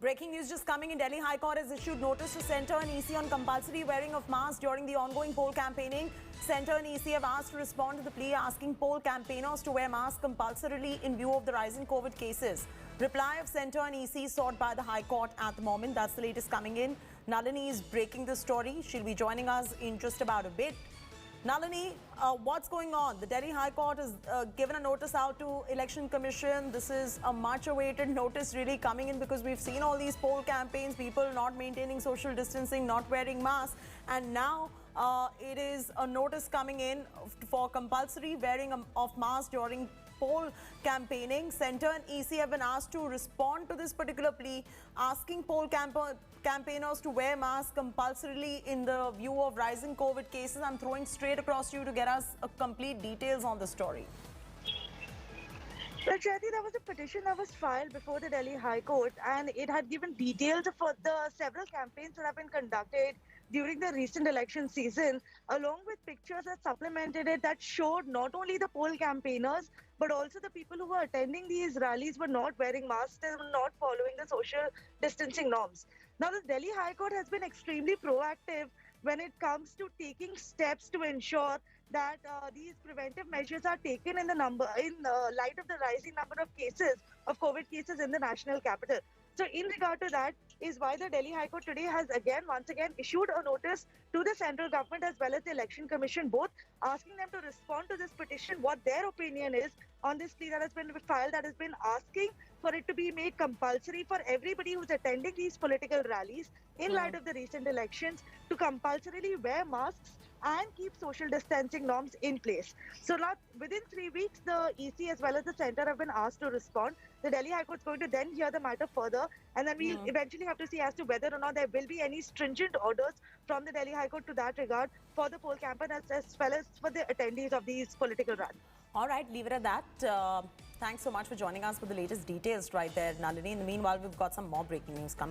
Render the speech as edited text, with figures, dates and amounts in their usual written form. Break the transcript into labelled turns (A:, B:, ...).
A: Breaking news just coming in. Delhi High Court has issued notice to Centre and EC on compulsory wearing of masks during the ongoing poll campaigning. Centre and EC have asked to respond to the plea asking poll campaigners to wear masks compulsorily in view of the rising COVID cases. Reply of Centre and EC sought by the High Court at the moment. That's the latest coming in. Nalini is breaking the story. She'll be joining us in just about a bit. Nalini, what's going on? The Delhi High Court has given a notice out to Election Commission. This is a much-awaited notice really coming in because we've seen all these poll campaigns, people not maintaining social distancing, not wearing masks, and now it is a notice coming in for compulsory wearing of masks during poll campaigning. Centre and EC have been asked to respond to this particular plea, asking poll campaigners to wear masks compulsorily in the view of rising COVID cases. I'm throwing straight across you to get us complete details on the story.
B: Well, Jyoti, there was a petition that was filed before the Delhi High Court, and it had given details for the several campaigns that have been conducted during the recent election season, along with pictures that supplemented it that showed not only the poll campaigners, but also the people who were attending these rallies were not wearing masks, they were not following the social distancing norms. Now, the Delhi High Court has been extremely proactive when it comes to taking steps to ensure that these preventive measures are taken in light of the rising number of cases of COVID cases in the national capital. So in regard to that is why the Delhi High Court today has once again issued a notice to the central government as well as the Election Commission, both asking them to respond to this petition, what their opinion is on this plea that has been filed, that has been asking for it to be made compulsory for everybody who's attending these political rallies in light of the recent elections to compulsorily wear masks and keep social distancing norms in place. So now, within 3 weeks, the EC as well as the centre have been asked to respond. The Delhi High Court is going to then hear the matter further, and then we'll eventually have to see as to whether or not there will be any stringent orders from the Delhi High Court to that regard for the poll campaign as well as for the attendees of these political rallies.
A: All right, leave it at that. Thanks so much for joining us with the latest details right there, Nalini. In the meanwhile, we've got some more breaking news coming.